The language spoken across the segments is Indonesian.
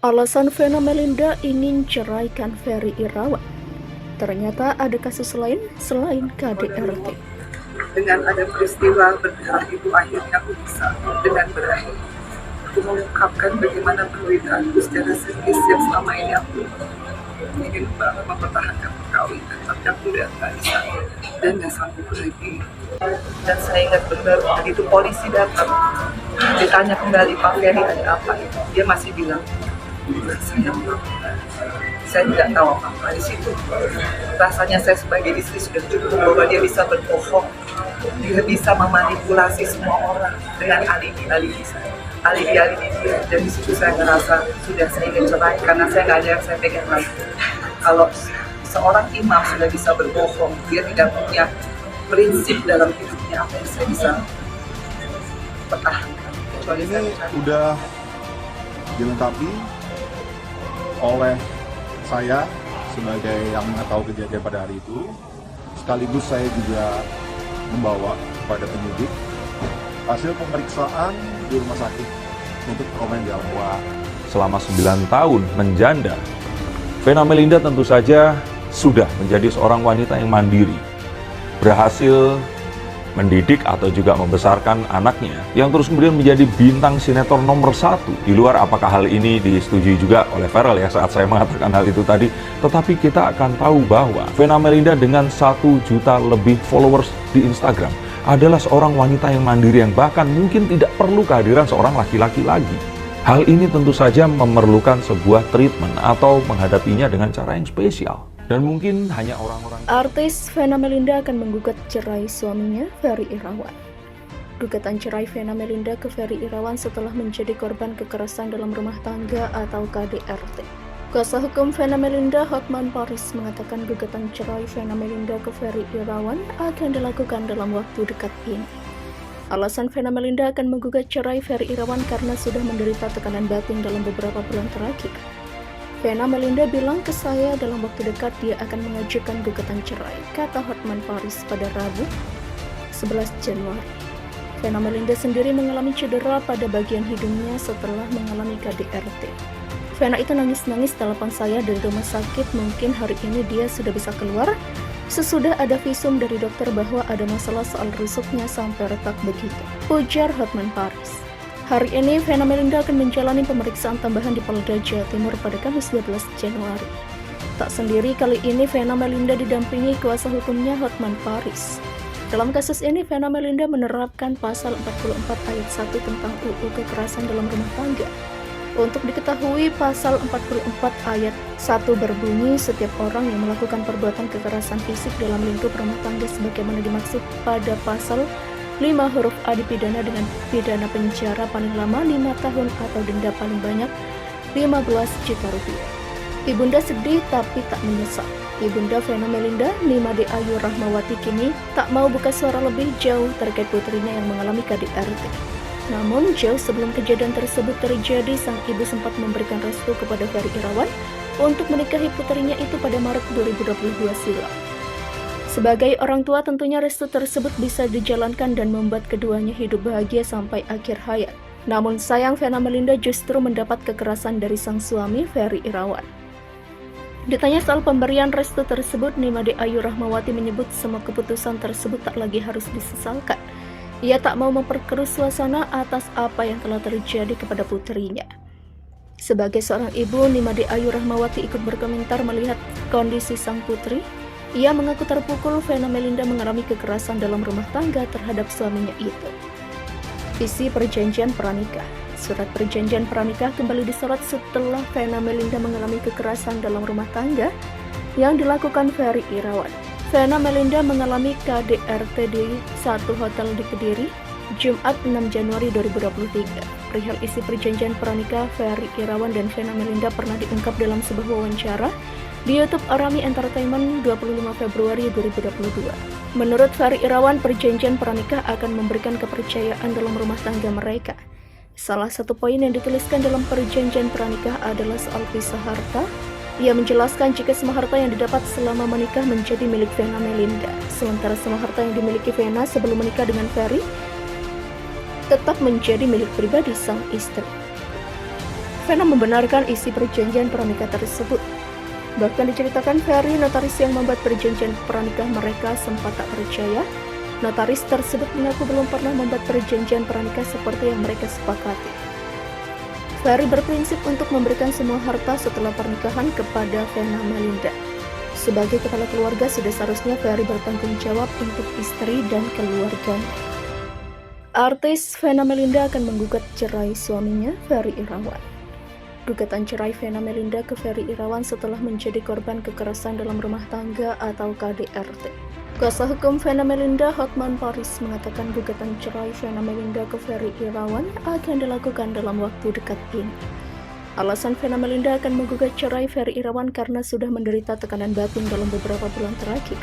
Alasan Vena Melinda ingin ceraikan Ferry Irawan. Ternyata ada kasus lain selain KDRT. Dengan ada peristiwa berdarah itu, akhirnya aku bisa dengan berakhir aku mengungkapkan bagaimana penderitaanku secara serius yang selama ini aku ingin banget mempertahankan perkawinan, tapi aku udah nggak bisa dan nggak sanggup lagi. Dan saya ingat benar begitu polisi datang, ditanya kembali, Pak Ferry ada apa, dia masih bilang saya tidak tahu apa-apa. Di situ rasanya saya sebagai istri sudah cukup bahwa dia bisa berbohong, dia bisa memanipulasi semua orang dengan alibi-alibi dia. Dan di situ saya merasa sudah saya ingin cerai karena saya nggak ada yang saya pegang lagi. Kalau seorang imam sudah bisa berbohong, dia tidak punya prinsip dalam hidupnya, apa yang saya bisa pertahankan. Ini udah dilengkapi oleh saya sebagai yang mengetahui kejadian pada hari itu, sekaligus saya juga membawa kepada penyidik hasil pemeriksaan di rumah sakit untuk komen di awal. Selama 9 tahun menjanda, Vena Melinda tentu saja sudah menjadi seorang wanita yang mandiri, berhasil mendidik atau juga membesarkan anaknya yang terus kemudian menjadi bintang sinetron nomor 1. Di luar apakah hal ini disetujui juga oleh Farel ya saat saya mengatakan hal itu tadi, tetapi kita akan tahu bahwa Vena Melinda dengan 1 juta lebih followers di Instagram adalah seorang wanita yang mandiri yang bahkan mungkin tidak perlu kehadiran seorang laki-laki lagi. Hal ini tentu saja memerlukan sebuah treatment atau menghadapinya dengan cara yang spesial. Dan mungkin hanya orang-orang... Artis Vena Melinda akan menggugat cerai suaminya, Ferry Irawan. Gugatan cerai Vena Melinda ke Ferry Irawan setelah menjadi korban kekerasan dalam rumah tangga atau KDRT. Kuasa hukum Vena Melinda, Hotman Paris, mengatakan gugatan cerai Vena Melinda ke Ferry Irawan akan dilakukan dalam waktu dekat ini. Alasan Vena Melinda akan menggugat cerai Ferry Irawan karena sudah menderita tekanan batin dalam beberapa bulan terakhir. Vena Melinda bilang ke saya dalam waktu dekat dia akan mengajukan gugatan cerai, kata Hotman Paris pada Rabu 11 Januari. Vena Melinda sendiri mengalami cedera pada bagian hidungnya setelah mengalami KDRT. Vena itu nangis-nangis telepon saya dari rumah sakit, mungkin hari ini dia sudah bisa keluar sesudah ada visum dari dokter bahwa ada masalah soal rusuknya sampai retak begitu, ujar Hotman Paris. Hari ini, Vena Melinda akan menjalani pemeriksaan tambahan di Polda Jawa Timur pada Kamis 12 Januari. Tak sendiri kali ini, Vena Melinda didampingi kuasa hukumnya Hotman Paris. Dalam kasus ini, Vena Melinda menerapkan pasal 44 ayat 1 tentang UU Kekerasan dalam Rumah Tangga. Untuk diketahui, pasal 44 ayat 1 berbunyi setiap orang yang melakukan perbuatan kekerasan fisik dalam lingkup rumah tangga sebagaimana dimaksud pada pasal 5 huruf A dipidana dengan pidana penjara paling lama 5 tahun atau denda paling banyak 15 juta rupiah. Ibunda sedih tapi tak menyesal. Ibunda Vena Melinda, Nimade Ayu Rahmawati, kini tak mau buka suara lebih jauh terkait putrinya yang mengalami KDRT. Namun jauh sebelum kejadian tersebut terjadi, sang ibu sempat memberikan restu kepada Ferry Irawan untuk menikahi putrinya itu pada Maret 2022 silam. Sebagai orang tua tentunya restu tersebut bisa dijalankan dan membuat keduanya hidup bahagia sampai akhir hayat. Namun sayang Vena Melinda justru mendapat kekerasan dari sang suami Ferry Irawan. Ditanya soal pemberian restu tersebut, Nimade Ayu Rahmawati menyebut semua keputusan tersebut tak lagi harus disesalkan. Ia tak mau memperkeruh suasana atas apa yang telah terjadi kepada putrinya. Sebagai seorang ibu, Nimade Ayu Rahmawati ikut berkomentar melihat kondisi sang putri. Ia mengaku terpukul Vena Melinda mengalami kekerasan dalam rumah tangga terhadap suaminya itu. Isi perjanjian pranikah. Surat perjanjian pranikah kembali disorot setelah Vena Melinda mengalami kekerasan dalam rumah tangga yang dilakukan Ferry Irawan. Vena Melinda mengalami KDRT di satu hotel di Kediri, Jumat 6 Januari 2023. Perihal isi perjanjian pranikah Ferry Irawan dan Vena Melinda pernah diungkap dalam sebuah wawancara di YouTube Arami Entertainment 25 Februari 2022. Menurut Ferry Irawan, perjanjian pranikah akan memberikan kepercayaan dalam rumah tangga mereka. Salah satu poin yang dituliskan dalam perjanjian pranikah adalah soal pisah harta. Ia menjelaskan jika semua harta yang didapat selama menikah menjadi milik Vena Melinda, sementara semua harta yang dimiliki Vena sebelum menikah dengan Ferry tetap menjadi milik pribadi sang istri. Vena membenarkan isi perjanjian pernikah tersebut. Bahkan diceritakan Ferry, notaris yang membuat perjanjian pernikah mereka sempat tak percaya. Notaris tersebut mengaku belum pernah membuat perjanjian pernikah seperti yang mereka sepakati. Ferry berprinsip untuk memberikan semua harta setelah pernikahan kepada Vena Melinda. Sebagai kepala keluarga, sudah seharusnya Ferry bertanggung jawab untuk istri dan keluarganya. Artis Vena Melinda akan menggugat cerai suaminya, Ferry Irawan. Gugatan cerai Vena Melinda ke Ferry Irawan setelah menjadi korban kekerasan dalam rumah tangga atau KDRT. Kuasa hukum Vena Melinda, Hotman Paris, mengatakan gugatan cerai Vena Melinda ke Ferry Irawan akan dilakukan dalam waktu dekat ini. Alasan Vena Melinda akan menggugat cerai Ferry Irawan karena sudah menderita tekanan batin dalam beberapa bulan terakhir.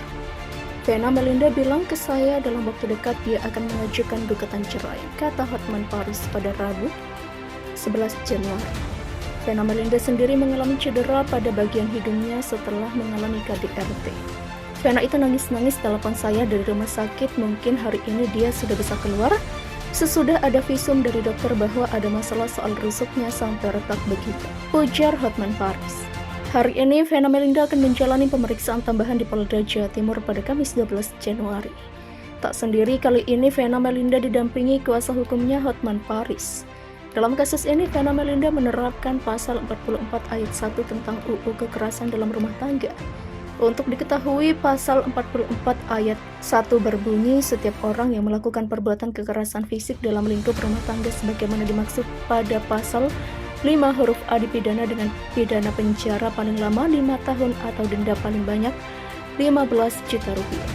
Vena Melinda bilang ke saya dalam waktu dekat dia akan mengajukan gugatan cerai, kata Hotman Paris pada Rabu, 11 Januari. Vena Melinda sendiri mengalami cedera pada bagian hidungnya setelah mengalami KDRT. Vena itu nangis-nangis telepon saya dari rumah sakit, mungkin hari ini dia sudah bisa keluar. Sesudah ada visum dari dokter bahwa ada masalah soal rusuknya sampai retak begitu, ujar Hotman Paris. Hari ini Vena Melinda akan menjalani pemeriksaan tambahan di Polda Jawa Timur pada Kamis 12 Januari. Tak sendiri kali ini Vena Melinda didampingi kuasa hukumnya Hotman Paris. Dalam kasus ini Vena Melinda menerapkan pasal 44 ayat 1 tentang UU Kekerasan dalam Rumah Tangga. Untuk diketahui, pasal 44 ayat 1 berbunyi setiap orang yang melakukan perbuatan kekerasan fisik dalam lingkup rumah tangga sebagaimana dimaksud pada pasal 5 huruf A dipidana dengan pidana penjara paling lama 5 tahun atau denda paling banyak 15 juta rupiah.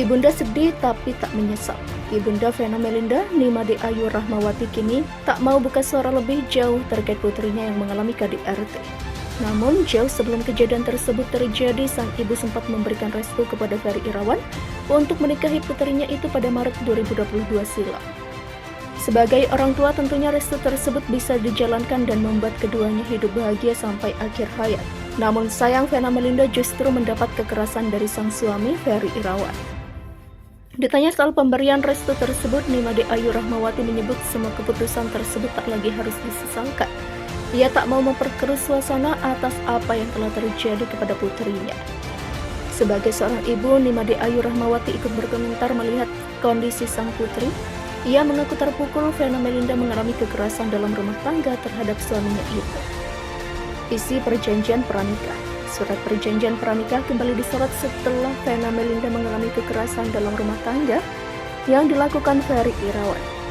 Ibunda sedih tapi tak menyesal. Ibunda Vena Melinda, Nimade Ayu Rahmawati, kini tak mau buka suara lebih jauh terkait putrinya yang mengalami KDRT. Namun, jauh sebelum kejadian tersebut terjadi, sang ibu sempat memberikan restu kepada Ferry Irawan untuk menikahi putrinya itu pada Maret 2022 silam. Sebagai orang tua, tentunya restu tersebut bisa dijalankan dan membuat keduanya hidup bahagia sampai akhir hayat. Namun sayang, Vena Melinda justru mendapat kekerasan dari sang suami, Ferry Irawan. Ditanya soal pemberian restu tersebut, Nimade Ayu Rahmawati menyebut semua keputusan tersebut tak lagi harus disesalkan. Ia tak mau memperkeruh suasana atas apa yang telah terjadi kepada putrinya. Sebagai seorang ibu, Nimade Ayu Rahmawati ikut berkomentar melihat kondisi sang putri. Ia mengaku terpukul Vena Melinda mengalami kekerasan dalam rumah tangga terhadap suaminya itu. Isi perjanjian pranikah. Surat perjanjian pranikah kembali disorot setelah Vena Melinda mengalami kekerasan dalam rumah tangga yang dilakukan Ferry Irawan.